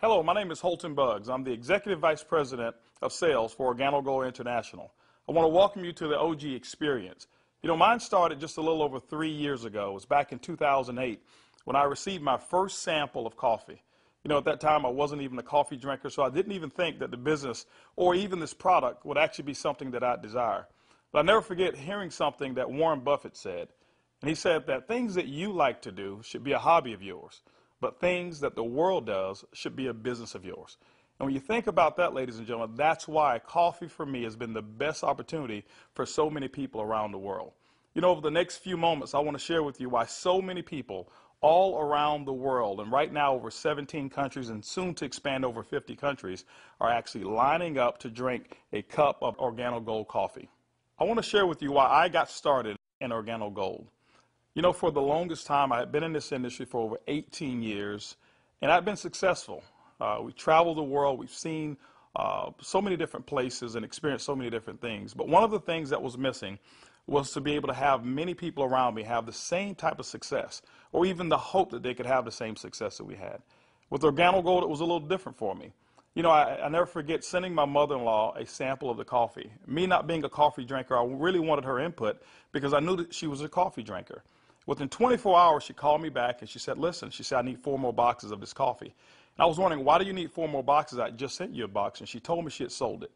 Hello, my name is Holton Buggs. I'm the Executive Vice President of Sales for Organo Gold International. I want to welcome you to the OG experience. Mine started just a little over 3 years ago. It was back in 2008 when I received my first sample of coffee. At that time I wasn't even a coffee drinker, so I didn't even think that the business or even this product would actually be something that I'd desire. But I'll never forget hearing something that Warren Buffett said. And he said that things that you like to do should be a hobby of yours, but things that the world does should be a business of yours. And when you think about that, ladies and gentlemen, that's why coffee for me has been the best opportunity for so many people around the world. Over the next few moments, I want to share with you why so many people all around the world, and right now over 17 countries and soon to expand over 50 countries, are actually lining up to drink a cup of Organo Gold coffee. I want to share with you why I got started in Organo Gold. For the longest time, I had been in this industry for over 18 years, and I've been successful. We traveled the world. We've seen so many different places and experienced so many different things. But one of the things that was missing was to be able to have many people around me have the same type of success, or even the hope that they could have the same success that we had. With Organo Gold, it was a little different for me. I never forget sending my mother-in-law a sample of the coffee. Me not being a coffee drinker, I really wanted her input because I knew that she was a coffee drinker. Within 24 hours, she called me back and she said, listen, she said, I need 4 more boxes of this coffee. And I was wondering, why do you need 4 more boxes? I just sent you a box. And she told me she had sold it.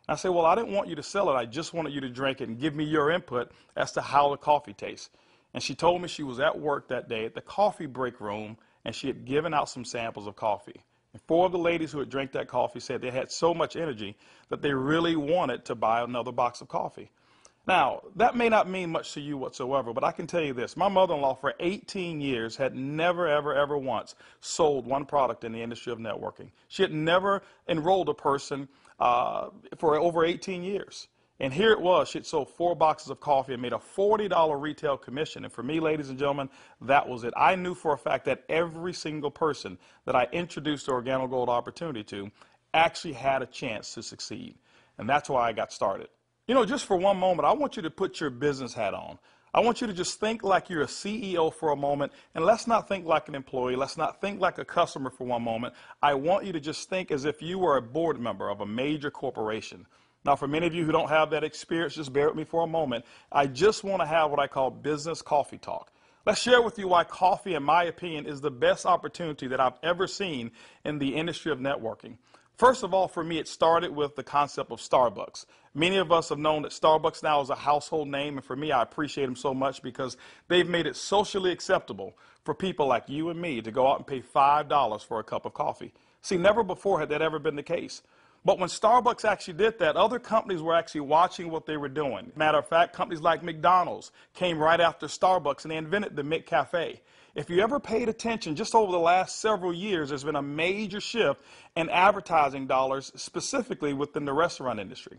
And I said, well, I didn't want you to sell it. I just wanted you to drink it and give me your input as to how the coffee tastes. And she told me she was at work that day at the coffee break room, and she had given out some samples of coffee. And 4 of the ladies who had drank that coffee said they had so much energy that they really wanted to buy another box of coffee. Now, that may not mean much to you whatsoever, but I can tell you this. My mother-in-law for 18 years had never, ever once sold one product in the industry of networking. She had never enrolled a person for over 18 years. And here it was. She had sold 4 boxes of coffee and made a $40 retail commission. And for me, ladies and gentlemen, that was it. I knew for a fact that every single person that I introduced the Organo Gold opportunity to actually had a chance to succeed. And that's why I got started. Just for one moment, I want you to put your business hat on. I want you to just think like you're a CEO for a moment, and let's not think like an employee. Let's not think like a customer for one moment. I want you to just think as if you were a board member of a major corporation. Now, for many of you who don't have that experience, just bear with me for a moment. I just want to have what I call business coffee talk. Let's share with you why coffee, in my opinion, is the best opportunity that I've ever seen in the industry of networking. First of all, for me, it started with the concept of Starbucks. Many of us have known that Starbucks now is a household name, and for me, I appreciate them so much because they've made it socially acceptable for people like you and me to go out and pay $5 for a cup of coffee. See, never before had that ever been the case. But when Starbucks actually did that, other companies were actually watching what they were doing. Matter of fact, companies like McDonald's came right after Starbucks, and they invented the McCafe. If you ever paid attention, just over the last several years, there's been a major shift in advertising dollars, specifically within the restaurant industry.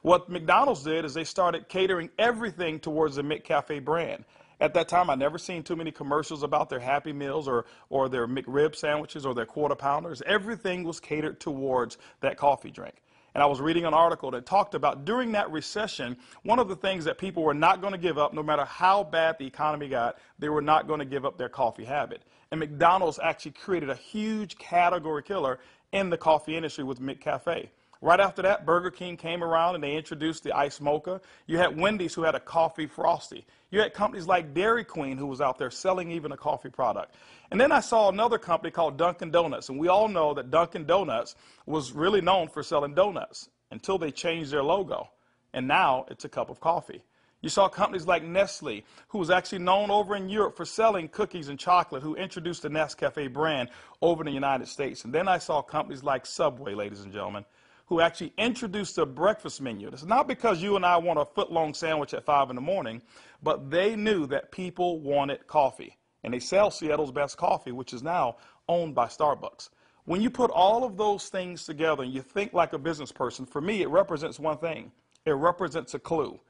What McDonald's did is they started catering everything towards the McCafe brand. At that time, I'd never seen too many commercials about their Happy Meals or their McRib sandwiches or their Quarter Pounders. Everything was catered towards that coffee drink. And I was reading an article that talked about during that recession, one of the things that people were not going to give up, no matter how bad the economy got, they were not going to give up their coffee habit. And McDonald's actually created a huge category killer in the coffee industry with McCafe. Right after that, Burger King came around and they introduced the Iced Mocha. You had Wendy's who had a coffee frosty. You had companies like Dairy Queen who was out there selling even a coffee product. And then I saw another company called Dunkin' Donuts. And we all know that Dunkin' Donuts was really known for selling donuts until they changed their logo. And now it's a cup of coffee. You saw companies like Nestle, who was actually known over in Europe for selling cookies and chocolate, who introduced the Nescafe brand over in the United States. And then I saw companies like Subway, ladies and gentlemen, who actually introduced a breakfast menu. It's not because you and I want a foot-long sandwich at 5 in the morning, but they knew that people wanted coffee. And they sell Seattle's best coffee, which is now owned by Starbucks. When you put all of those things together and you think like a business person, for me, it represents one thing. It represents a clue.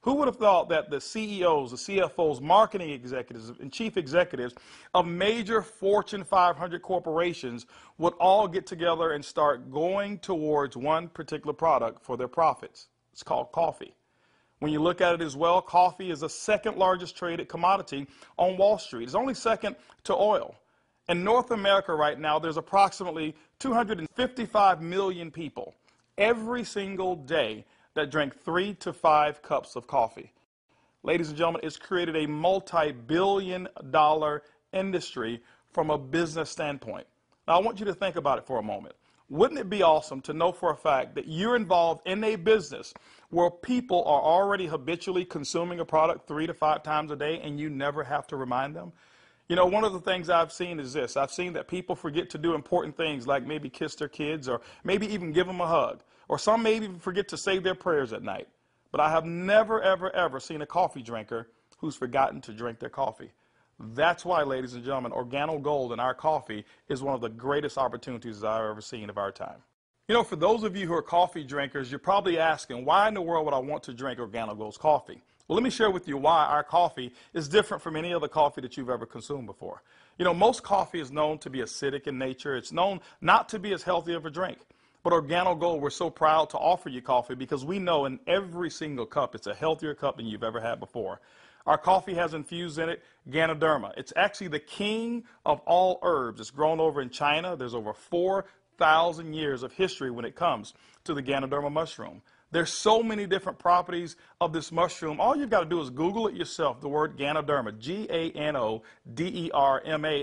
Who would have thought that the CEOs, the CFOs, marketing executives, and chief executives of major Fortune 500 corporations would all get together and start going towards one particular product for their profits? It's called coffee. When you look at it as well, coffee is the second largest traded commodity on Wall Street. It's only second to oil. In North America right now, there's approximately 255 million people every single day that drink 3 to 5 cups of coffee. Ladies and gentlemen, it's created a multi-billion-dollar industry from a business standpoint. Now, I want you to think about it for a moment. Wouldn't it be awesome to know for a fact that you're involved in a business where people are already habitually consuming a product 3 to 5 times a day and you never have to remind them? You know, one of the things I've seen is this. I've seen that people forget to do important things like maybe kiss their kids or maybe even give them a hug. Or some maybe even forget to say their prayers at night. But I have never, ever, ever seen a coffee drinker who's forgotten to drink their coffee. That's why, ladies and gentlemen, Organo Gold in our coffee is one of the greatest opportunities I've ever seen of our time. You know, for those of you who are coffee drinkers, you're probably asking, why in the world would I want to drink Organo Gold's coffee? Well, let me share with you why our coffee is different from any other coffee that you've ever consumed before. You know, most coffee is known to be acidic in nature. It's known not to be as healthy of a drink. But Organo Gold, we're so proud to offer you coffee because we know in every single cup it's a healthier cup than you've ever had before. Our coffee has infused in it Ganoderma. It's actually the king of all herbs. It's grown over in China. There's over 4,000 years of history when it comes to the Ganoderma mushroom. There's so many different properties of this mushroom. All you've got to do is Google it yourself, the word Ganoderma, G-A-N-O-D-E-R-M-A,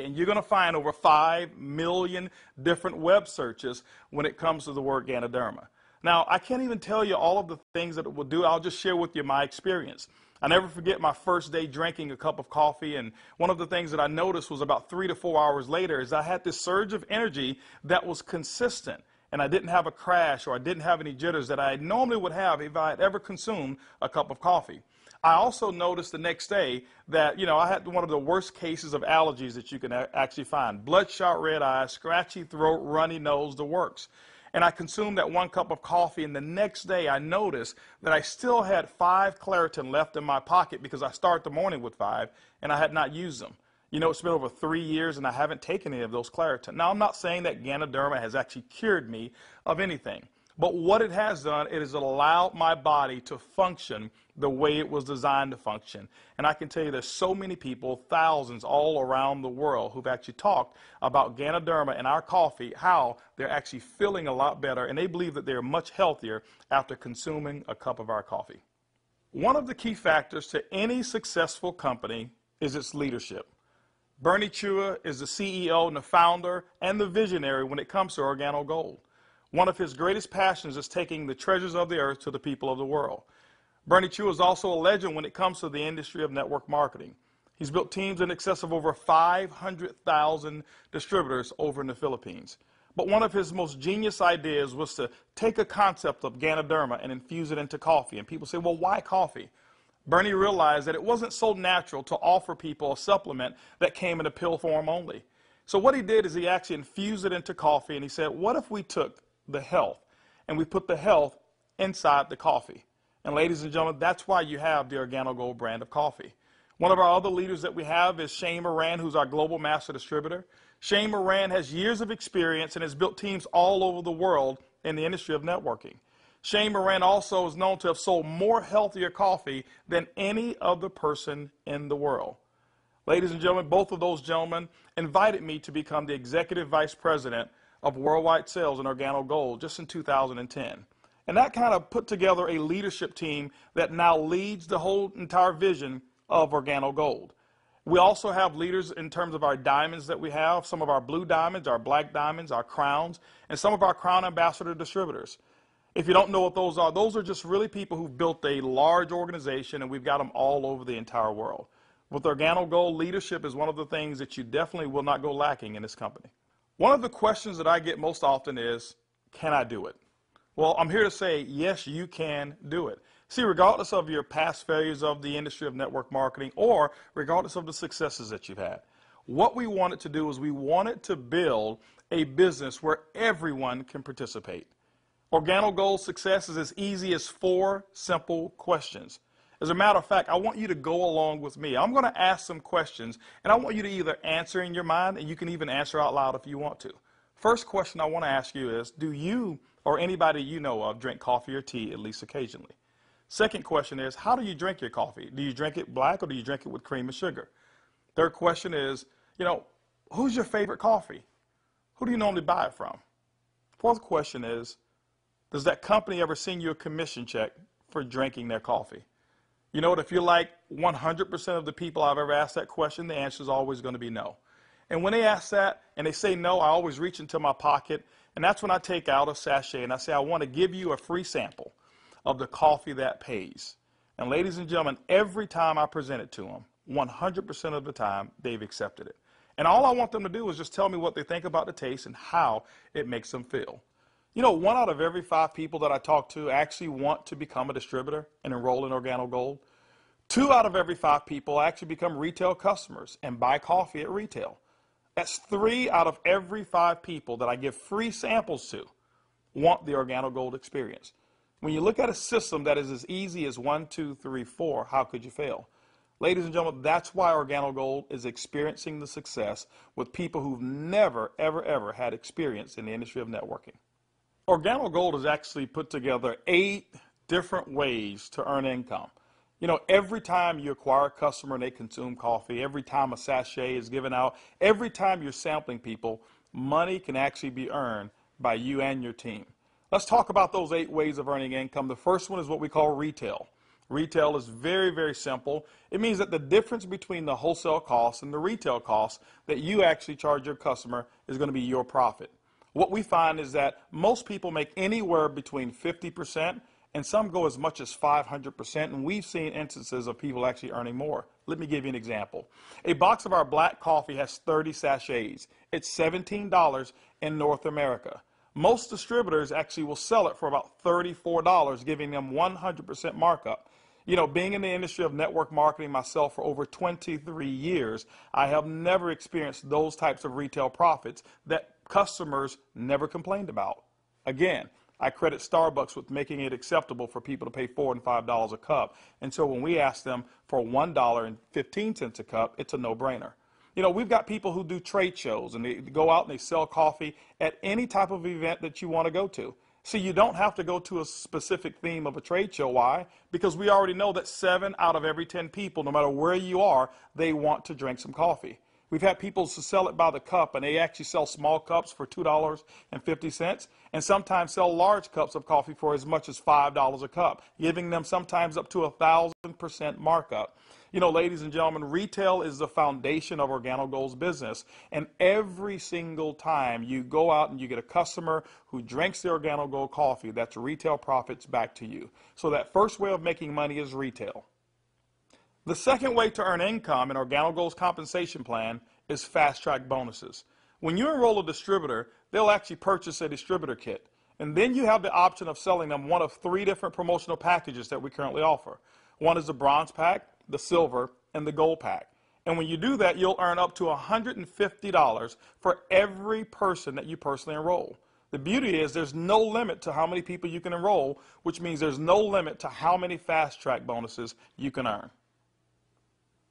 and you're going to find over 5 million different web searches when it comes to the word Ganoderma. Now, I can't even tell you all of the things that it will do. I'll just share with you my experience. I never forget my first day drinking a cup of coffee, and one of the things that I noticed was about 3 to 4 hours later is I had this surge of energy that was consistent, and I didn't have a crash or I didn't have any jitters that I normally would have if I had ever consumed a cup of coffee. I also noticed the next day that, you know, I had one of the worst cases of allergies that you can actually find. Bloodshot red eyes, scratchy throat, runny nose, the works. And I consumed that 1 cup of coffee, and the next day I noticed that I still had 5 Claritin left in my pocket because I start the morning with 5, and I had not used them. You know, it's been over 3 years, and I haven't taken any of those Claritin. Now, I'm not saying that Ganoderma has actually cured me of anything, but what it has done, it has allowed my body to function the way it was designed to function. And I can tell you there's so many people, thousands all around the world, who've actually talked about Ganoderma and our coffee, how they're actually feeling a lot better, and they believe that they're much healthier after consuming a cup of our coffee. One of the key factors to any successful company is its leadership. Bernie Chua is the CEO and the founder and the visionary when it comes to Organo Gold. One of his greatest passions is taking the treasures of the earth to the people of the world. Bernie Chua is also a legend when it comes to the industry of network marketing. He's built teams in excess of over 500,000 distributors over in the Philippines. But one of his most genius ideas was to take a concept of Ganoderma and infuse it into coffee. And people say, well, why coffee? Bernie realized that it wasn't so natural to offer people a supplement that came in a pill form only. So what he did is he actually infused it into coffee, and he said, what if we took the health and we put the health inside the coffee? And ladies and gentlemen, that's why you have the Organo Gold brand of coffee. One of our other leaders that we have is Shane Moran, who's our global master distributor. Shane Moran has years of experience and has built teams all over the world in the industry of networking. Shane Moran also is known to have sold more healthier coffee than any other person in the world. Ladies and gentlemen, both of those gentlemen invited me to become the Executive Vice President of Worldwide Sales in Organo Gold just in 2010. And that kind of put together a leadership team that now leads the whole entire vision of Organo Gold. We also have leaders in terms of our diamonds that we have, some of our blue diamonds, our black diamonds, our crowns, and some of our crown ambassador distributors. If you don't know what those are just really people who've built a large organization, and we've got them all over the entire world. With Organo Gold, leadership is one of the things that you definitely will not go lacking in this company. One of the questions that I get most often is, can I do it? Well, I'm here to say, yes, you can do it. See, regardless of your past failures of the industry of network marketing or regardless of the successes that you've had, what we wanted to do is we wanted to build a business where everyone can participate. Organo Gold's success is as easy as 4 simple questions. As a matter of fact, I want you to go along with me. I'm going to ask some questions, and I want you to either answer in your mind, and you can even answer out loud if you want to. First question I want to ask you is, do you or anybody you know of drink coffee or tea at least occasionally? Second question is, how do you drink your coffee? Do you drink it black or do you drink it with cream and sugar? Third question is, who's your favorite coffee? Who do you normally buy it from? Fourth question is, does that company ever send you a commission check for drinking their coffee? You know what, if you're like 100% of the people I've ever asked that question, the answer is always going to be no. And when they ask that and they say no, I always reach into my pocket, and that's when I take out a sachet and I say, I want to give you a free sample of the coffee that pays. And ladies and gentlemen, every time I present it to them, 100% of the time, they've accepted it. And all I want them to do is just tell me what they think about the taste and how it makes them feel. You know, 1 out of every 5 people that I talk to actually want to become a distributor and enroll in Organo Gold. 2 out of every 5 people actually become retail customers and buy coffee at retail. That's 3 out of every 5 people that I give free samples to want the Organo Gold experience. When you look at a system that is as easy as 1, 2, 3, 4, how could you fail? Ladies and gentlemen, that's why Organo Gold is experiencing the success with people who've never, ever, ever had experience in the industry of networking. Organo Gold has actually put together 8 different ways to earn income. You know, every time you acquire a customer and they consume coffee, every time a sachet is given out, every time you're sampling people, money can actually be earned by you and your team. Let's talk about those 8 ways of earning income. The first one is what we call retail. Retail is very, very simple. It means that the difference between the wholesale cost and the retail cost that you actually charge your customer is going to be your profit. What we find is that most people make anywhere between 50% and some go as much as 500%, and we've seen instances of people actually earning more. Let me give you an example. A box of our black coffee has 30 sachets. It's $17 in North America. Most distributors actually will sell it for about $34, giving them 100% markup. You know, being in the industry of network marketing myself for over 23 years, I have never experienced those types of retail profits that customers never complained about. Again, I credit Starbucks with making it acceptable for people to pay $4 and $5 a cup. And so when we ask them for $1.15 a cup, it's a no-brainer. You know, we've got people who do trade shows and they go out and they sell coffee at any type of event that you want to go to. See, you don't have to go to a specific theme of a trade show. Why? Because we already know that 7 out of every 10 people, no matter where you are, they want to drink some coffee. We've had people to sell it by the cup, and they actually sell small cups for $2.50, and sometimes sell large cups of coffee for as much as $5 a cup, giving them sometimes up to 1,000% markup. You know, ladies and gentlemen, retail is the foundation of Organo Gold's business, and every single time you go out and you get a customer who drinks the Organo Gold coffee, that's retail profits back to you. So that first way of making money is retail. The second way to earn income in Organo Gold's compensation plan is fast-track bonuses. When you enroll a distributor, they'll actually purchase a distributor kit. And then you have the option of selling them one of 3 different promotional packages that we currently offer. One is the bronze pack, the silver, and the gold pack. And when you do that, you'll earn up to $150 for every person that you personally enroll. The beauty is there's no limit to how many people you can enroll, which means there's no limit to how many fast-track bonuses you can earn.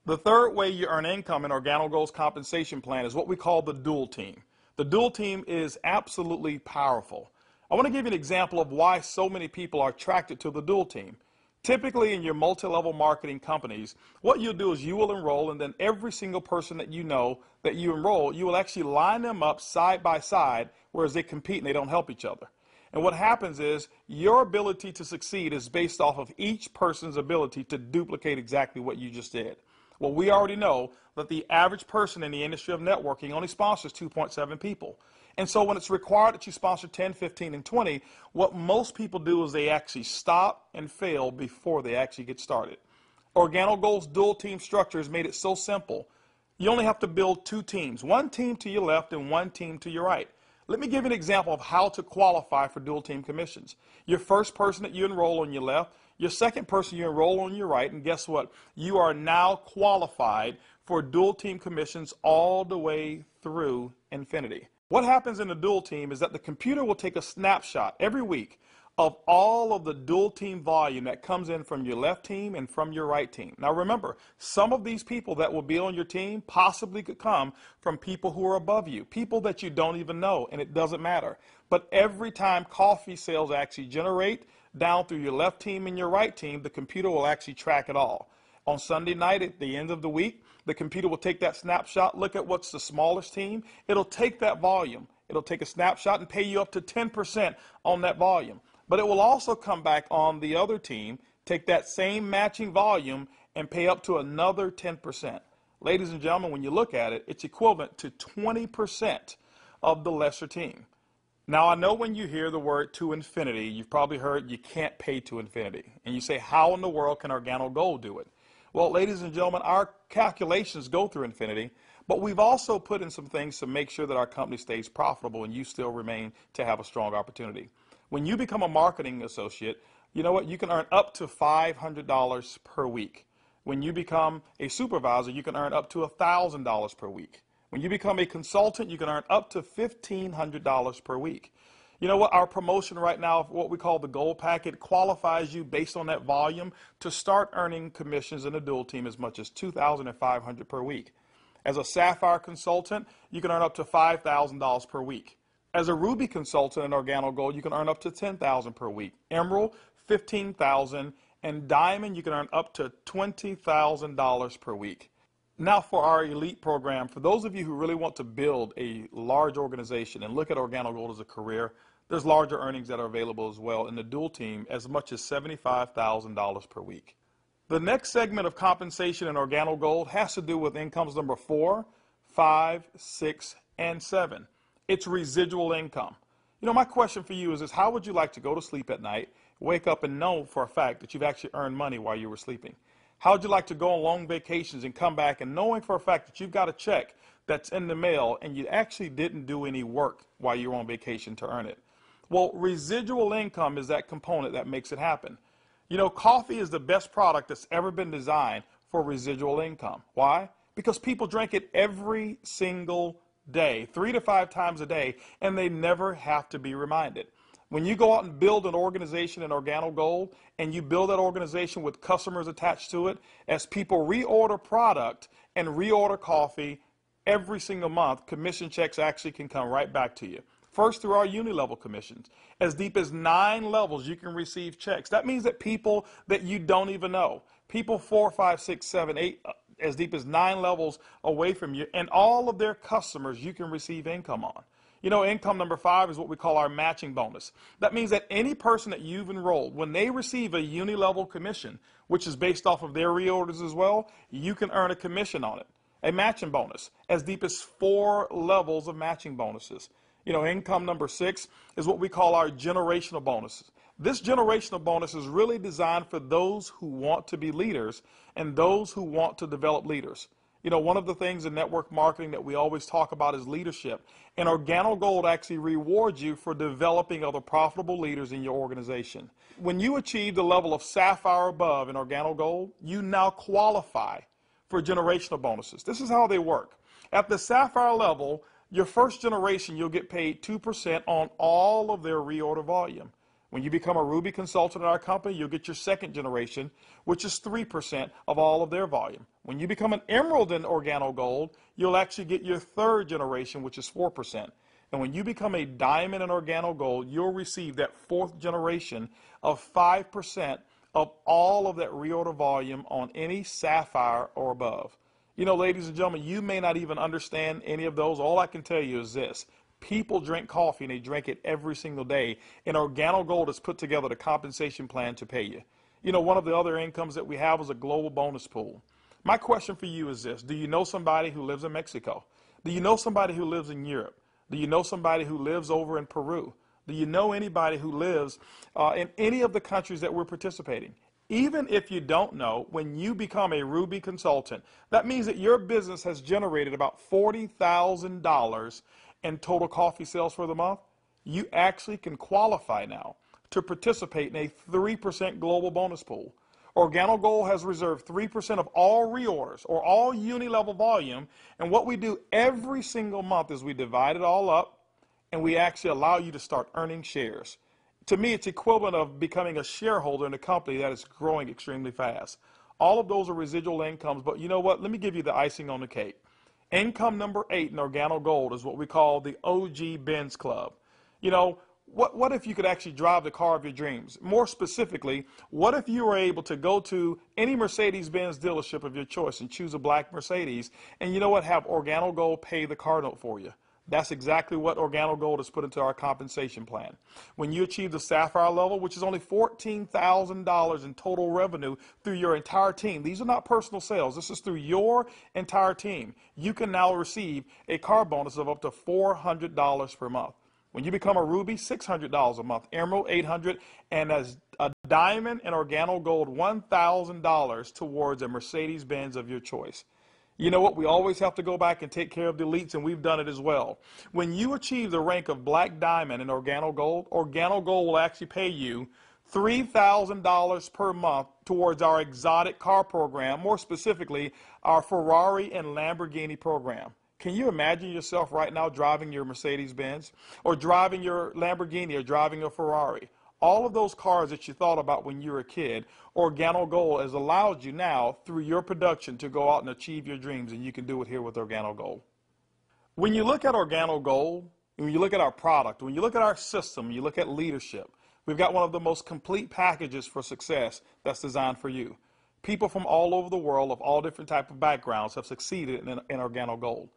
The third way you earn income in Organo Gold's compensation plan is what we call the dual team. The dual team is absolutely powerful. I want to give you an example of why so many people are attracted to the dual team. Typically in your multi-level marketing companies, what you'll do is you will enroll, and then every single person that you know that you enroll, you will actually line them up side by side, whereas they compete and they don't help each other. And what happens is your ability to succeed is based off of each person's ability to duplicate exactly what you just did. Well, we already know that the average person in the industry of networking only sponsors 2.7 people. And so when it's required that you sponsor 10, 15, and 20, what most people do is they actually stop and fail before they actually get started. Organo Gold's dual team structure has made it so simple. You only have to build 2 teams, 1 team to your left and 1 team to your right. Let me give you an example of how to qualify for dual team commissions. Your first person that you enroll on your left, your second person you enroll on your right, and guess what? You are now qualified for dual team commissions all the way through infinity. What happens in the dual team is that the computer will take a snapshot every week of all of the dual team volume that comes in from your left team and from your right team. Now remember, some of these people that will be on your team possibly could come from people who are above you, people that you don't even know, and it doesn't matter. But every time coffee sales actually generate down through your left team and your right team, the computer will actually track it all. On Sunday night at the end of the week, the computer will take that snapshot, look at what's the smallest team. It'll take that volume. It'll take a snapshot and pay you up to 10% on that volume. But it will also come back on the other team, take that same matching volume and pay up to another 10%. Ladies and gentlemen, when you look at it, it's equivalent to 20% of the lesser team. Now, I know when you hear the word to infinity, you've probably heard you can't pay to infinity. And you say, how in the world can Organo Gold do it? Well, ladies and gentlemen, our calculations go through infinity, but we've also put in some things to make sure that our company stays profitable and you still remain to have a strong opportunity. When you become a marketing associate, you know what? You can earn up to $500 per week. When you become a supervisor, you can earn up to $1,000 per week. When you become a consultant, you can earn up to $1,500 per week. You know what? Our promotion right now, what we call the gold packet, qualifies you based on that volume to start earning commissions in a dual team as much as $2,500 per week. As a sapphire consultant, you can earn up to $5,000 per week. As a ruby consultant in Organo Gold, you can earn up to $10,000 per week. Emerald, $15,000, and diamond, you can earn up to $20,000 per week. Now for our elite program, for those of you who really want to build a large organization and look at Organo Gold as a career, there's larger earnings that are available as well in the dual team, as much as $75,000 per week. The next segment of compensation in Organo Gold has to do with incomes number 4, 5, 6, and 7. It's residual income. You know, my question for you is this: how would you like to go to sleep at night, wake up and know for a fact that you've actually earned money while you were sleeping? How would you like to go on long vacations and come back and knowing for a fact that you've got a check that's in the mail and you actually didn't do any work while you were on vacation to earn it? Well, residual income is that component that makes it happen. You know, coffee is the best product that's ever been designed for residual income. Why? Because people drink it every single day, 3 to 5 times a day, and they never have to be reminded. When you go out and build an organization in Organo Gold, and you build that organization with customers attached to it, as people reorder product and reorder coffee every single month, commission checks actually can come right back to you. First, through our uni-level commissions. As deep as 9 levels, you can receive checks. That means that people that you don't even know, people 4, 5, 6, 7, 8, as deep as 9 levels away from you, and all of their customers you can receive income on. You know, income number 5 is what we call our matching bonus. That means that any person that you've enrolled, when they receive a uni-level commission, which is based off of their reorders as well, you can earn a commission on it. A matching bonus, as deep as 4 levels of matching bonuses. You know, income number 6 is what we call our generational bonuses. This generational bonus is really designed for those who want to be leaders and those who want to develop leaders. You know, one of the things in network marketing that we always talk about is leadership. And Organo Gold actually rewards you for developing other profitable leaders in your organization. When you achieve the level of sapphire above in Organo Gold, you now qualify for generational bonuses. This is how they work. At the sapphire level, your first generation, you'll get paid 2% on all of their reorder volume. When you become a Ruby consultant in our company, you'll get your second generation, which is 3% of all of their volume. When you become an Emerald in Organo Gold, you'll actually get your third generation, which is 4%. And when you become a Diamond in Organo Gold, you'll receive that fourth generation of 5% of all of that reorder volume on any Sapphire or above. You know, ladies and gentlemen, you may not even understand any of those. All I can tell you is this. People drink coffee, and they drink it every single day. And Organo Gold has put together the compensation plan to pay you. You know, one of the other incomes that we have is a global bonus pool. My question for you is this. Do you know somebody who lives in Mexico? Do you know somebody who lives in Europe? Do you know somebody who lives over in Peru? Do you know anybody who lives in any of the countries that we're participating? Even if you don't know, when you become a Ruby consultant, that means that your business has generated about $40,000 in total coffee sales for the month. You actually can qualify now to participate in a 3% global bonus pool. Organo Gold has reserved 3% of all reorders or all uni-level volume, and what we do every single month is we divide it all up and we actually allow you to start earning shares. To me, it's equivalent of becoming a shareholder in a company that is growing extremely fast. All of those are residual incomes, but you know what? Let me give you the icing on the cake. Income number 8 in Organo Gold is what we call the OG Benz Club. You know, What if you could actually drive the car of your dreams? More specifically, what if you were able to go to any Mercedes-Benz dealership of your choice and choose a black Mercedes, and you know what, have Organo Gold pay the car note for you? That's exactly what Organo Gold has put into our compensation plan. When you achieve the Sapphire level, which is only $14,000 in total revenue through your entire team, these are not personal sales, this is through your entire team, you can now receive a car bonus of up to $400 per month. When you become a Ruby, $600 a month, Emerald, $800, and as a Diamond and Organo Gold, $1,000 towards a Mercedes-Benz of your choice. You know what? We always have to go back and take care of the elites, and we've done it as well. When you achieve the rank of Black Diamond in Organo Gold will actually pay you $3,000 per month towards our exotic car program, more specifically, our Ferrari and Lamborghini program. Can you imagine yourself right now driving your Mercedes-Benz or driving your Lamborghini or driving a Ferrari? All of those cars that you thought about when you were a kid, Organo Gold has allowed you now through your production to go out and achieve your dreams, and you can do it here with Organo Gold. When you look at Organo Gold, when you look at our product, when you look at our system, you look at leadership, we've got one of the most complete packages for success that's designed for you. People from all over the world of all different types of backgrounds have succeeded in Organo Gold.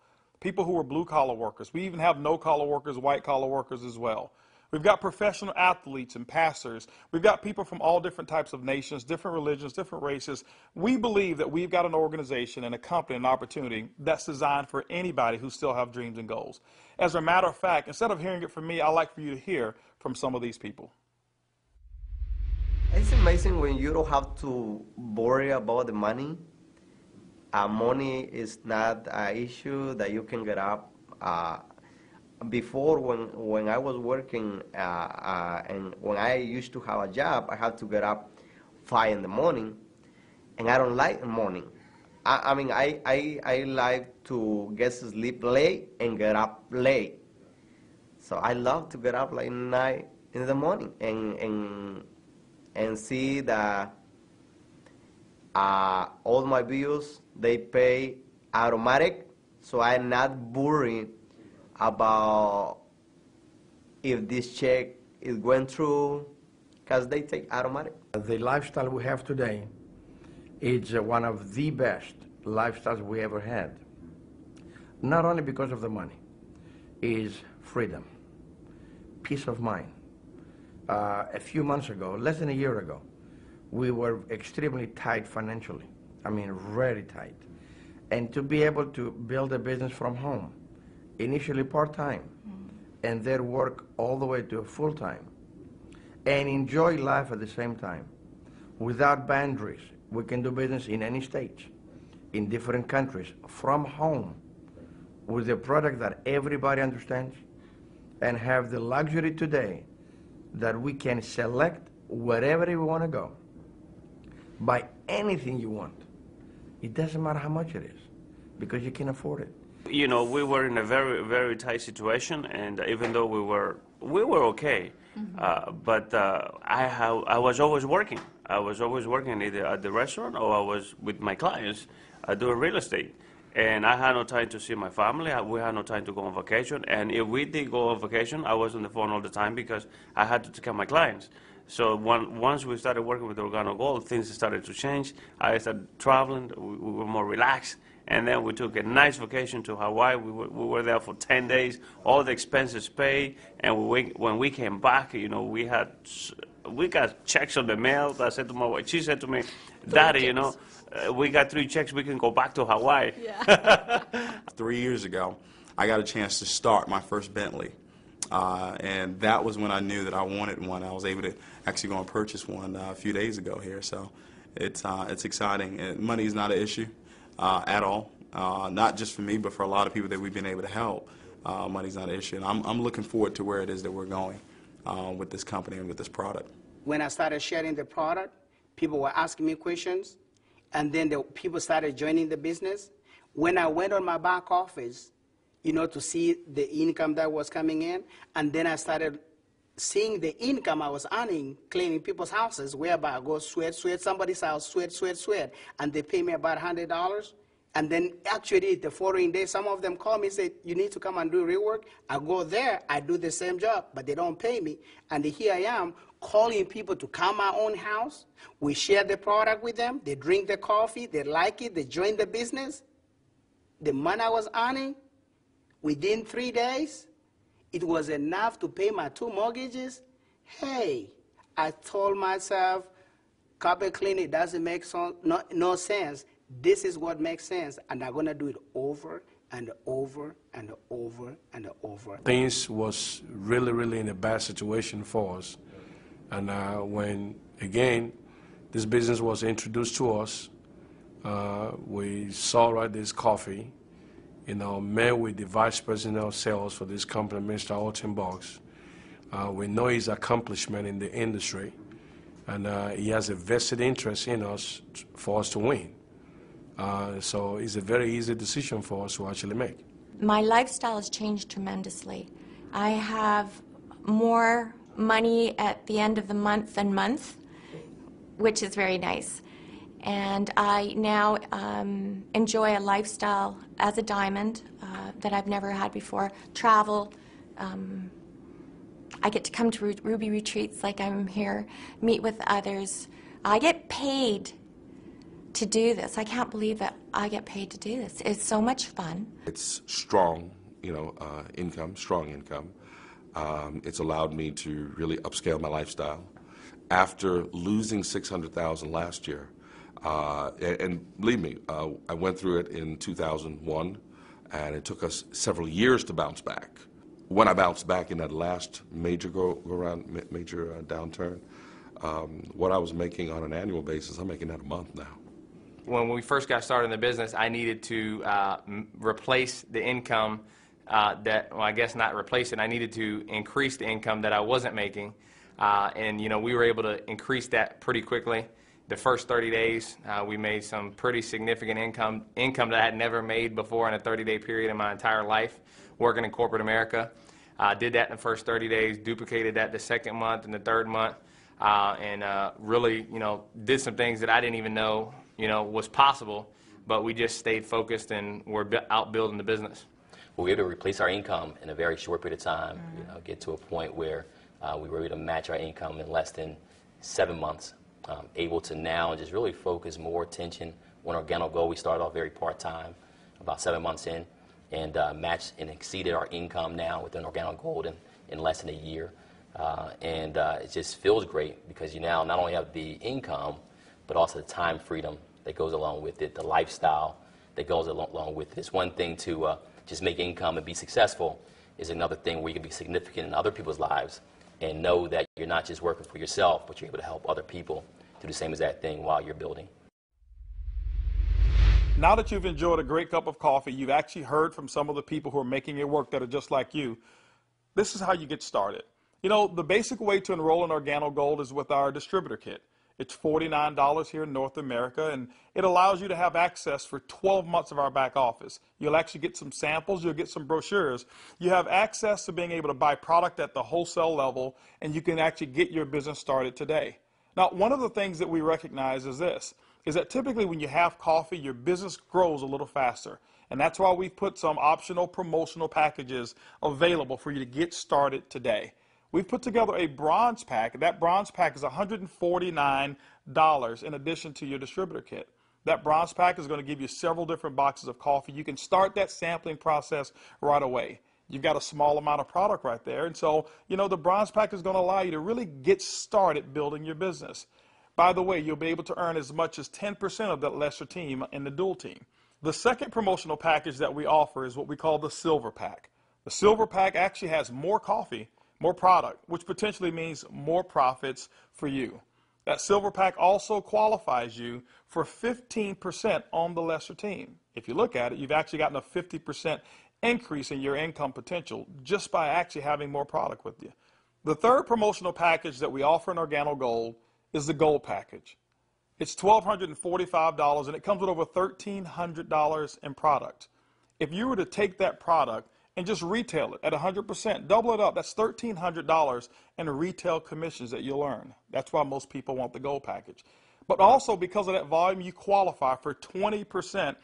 People who are blue-collar workers. We even have no-collar workers, white-collar workers as well. We've got professional athletes and pastors. We've got people from all different types of nations, different religions, different races. We believe that we've got an organization and a company, an opportunity that's designed for anybody who still have dreams and goals. As a matter of fact, instead of hearing it from me, I'd like for you to hear from some of these people. It's amazing when you don't have to worry about the money. Money is not an issue that you can get up. Before, when I was working and when I used to have a job, I had to get up 5 in the morning, and I don't like the morning. I mean, I like to get to sleep late and get up late. So I love to get up like 9 in the morning and see that all my bills, they pay automatic, so I'm not worried about if this check is going through, because they take automatic. The lifestyle we have today is one of the best lifestyles we ever had. Not only because of the money, is freedom, peace of mind. A few months ago, less than a year ago, we were extremely tight financially. I mean, very tight. And to be able to build a business from home, initially part-time, and then work all the way to full-time, and enjoy life at the same time, without boundaries. We can do business in any state, in different countries, from home, with a product that everybody understands, and have the luxury today that we can select wherever we want to go. Buy anything you want. It doesn't matter how much it is, because you can afford it. You know, we were in a very, very tight situation, and even though we were okay, but I was always working. I was always working either at the restaurant or I was with my clients doing real estate. And I had no time to see my family. We had no time to go on vacation. And if we did go on vacation, I was on the phone all the time because I had to take care of my clients. So once we started working with Organo Gold, things started to change. I started traveling. We were more relaxed. And then we took a nice vacation to Hawaii. We were there for 10 days, all the expenses paid. And when we came back, you know, we got checks on the mail. I said to my wife, she said to me, Daddy, you know, we got 3 checks, we can go back to Hawaii. Yeah. 3 years ago, I got a chance to start my first Bentley. And that was when I knew that I wanted one. I was able to actually go and purchase one a few days ago here. So it's exciting. And money is not an issue at all. Not just for me, but for a lot of people that we've been able to help. Money's not an issue. And I'm looking forward to where it is that we're going with this company and with this product. When I started sharing the product, people were asking me questions, and then the people started joining the business. When I went on my back office, you know, to see the income that was coming in, and then I started seeing the income I was earning cleaning people's houses, whereby I go sweat somebody's house, sweat, and they pay me about $100. And then actually the following day, some of them call me and say, you need to come and do rework. I go there, I do the same job, but they don't pay me. And here I am calling people to come my own house. We share the product with them. They drink the coffee. They like it. They join the business. The money I was earning, within 3 days, it was enough to pay my 2 mortgages. Hey, I told myself, carpet cleaning doesn't make no sense. This is what makes sense, and I'm going to do it over and over and over and over. Things was really in a bad situation for us. And when, again, this business was introduced to us, we saw this coffee, met with the vice president of sales for this company, Mr. Holton. We know his accomplishment in the industry, and he has a vested interest in us for us to win. So it's a very easy decision for us to actually make. My lifestyle has changed tremendously. I have more money at the end of the month, which is very nice. And I now enjoy a lifestyle as a diamond that I've never had before. Travel. I get to come to Ruby retreats like I'm here, meet with others. I get paid to do this. I can't believe that I get paid to do this. It's so much fun. It's strong, income, strong income. It's allowed me to really upscale my lifestyle. After losing $600,000 last year, and believe me, I went through it in 2001, and it took us several years to bounce back. When I bounced back in that last major downturn, what I was making on an annual basis, I'm making that a month now. When we first got started in the business, I needed to replace the income I guess not replace it. I needed to increase the income that I wasn't making. And, we were able to increase that pretty quickly. The first 30 days, we made some pretty significant income that I had never made before in a 30-day period in my entire life working in corporate America. Did that in the first 30 days, duplicated that the second month and the third month, and really, did some things that I didn't even know was possible, but we just stayed focused and we're out building the business. We were able to replace our income in a very short period of time, get to a point where we were able to match our income in less than 7 months, able to now just really focus more attention on Organo Gold. We started off very part-time, about 7 months in, and matched and exceeded our income now within Organo Gold in less than a year. It just feels great because you now not only have the income, but also the time freedom that goes along with it, the lifestyle that goes along with it. It's one thing to just make income and be successful. Is another thing where you can be significant in other people's lives and know that you're not just working for yourself, but you're able to help other people do the same exact thing while you're building. Now that you've enjoyed a great cup of coffee, you've actually heard from some of the people who are making it work that are just like you. This is how you get started. The basic way to enroll in Organo Gold is with our distributor kit. It's $49 here in North America, and it allows you to have access for 12 months of our back office. You'll actually get some samples, you'll get some brochures. You have access to being able to buy product at the wholesale level, and you can actually get your business started today. Now, one of the things that we recognize is this, is that typically when you have coffee, your business grows a little faster. And that's why we've put some optional promotional packages available for you to get started today. We've put together a bronze pack. That bronze pack is $149 in addition to your distributor kit. That bronze pack is going to give you several different boxes of coffee. You can start that sampling process right away. You've got a small amount of product right there. And so, the bronze pack is going to allow you to really get started building your business. By the way, you'll be able to earn as much as 10% of that lesser team in the dual team. The second promotional package that we offer is what we call the silver pack. The silver pack actually has more coffee, more product, which potentially means more profits for you. That silver pack also qualifies you for 15% on the lesser team. If you look at it, you've actually gotten a 50% increase in your income potential just by actually having more product with you. The third promotional package that we offer in Organo Gold is the Gold package. It's $1,245 and it comes with over $1,300 in product. If you were to take that product and just retail it at 100%, double it up, that's $1,300 in retail commissions that you'll earn. That's why most people want the Gold package. But also because of that volume, you qualify for 20%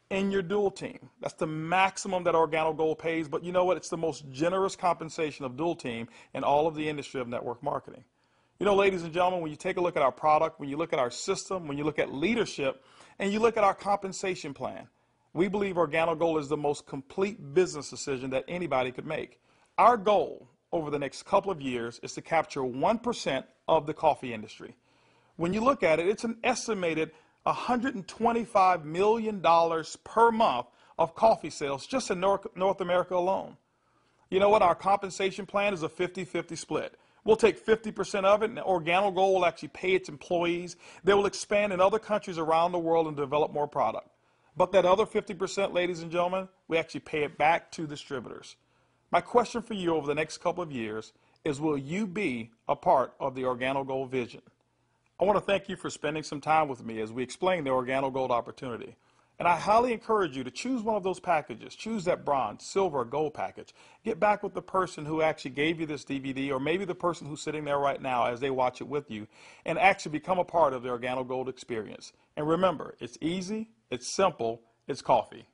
in your dual team. That's the maximum that Organo Gold pays, but you know what? It's the most generous compensation of dual team in all of the industry of network marketing. You know, ladies and gentlemen, when you take a look at our product, when you look at our system, when you look at leadership, and you look at our compensation plan, we believe Organo Gold is the most complete business decision that anybody could make. Our goal over the next couple of years is to capture 1% of the coffee industry. When you look at it, it's an estimated $125 million per month of coffee sales just in North America alone. You know what? Our compensation plan is a 50-50 split. We'll take 50% of it, and Organo Gold will actually pay its employees. They will expand in other countries around the world and develop more product. But that other 50%, ladies and gentlemen, we actually pay it back to distributors. My question for you over the next couple of years is, will you be a part of the Organo Gold vision? I want to thank you for spending some time with me as we explain the Organo Gold opportunity. And I highly encourage you to choose one of those packages. Choose that bronze, silver, or gold package. Get back with the person who actually gave you this DVD, or maybe the person who's sitting there right now as they watch it with you, and actually become a part of the Organo Gold experience. And remember, it's easy, it's simple, it's coffee.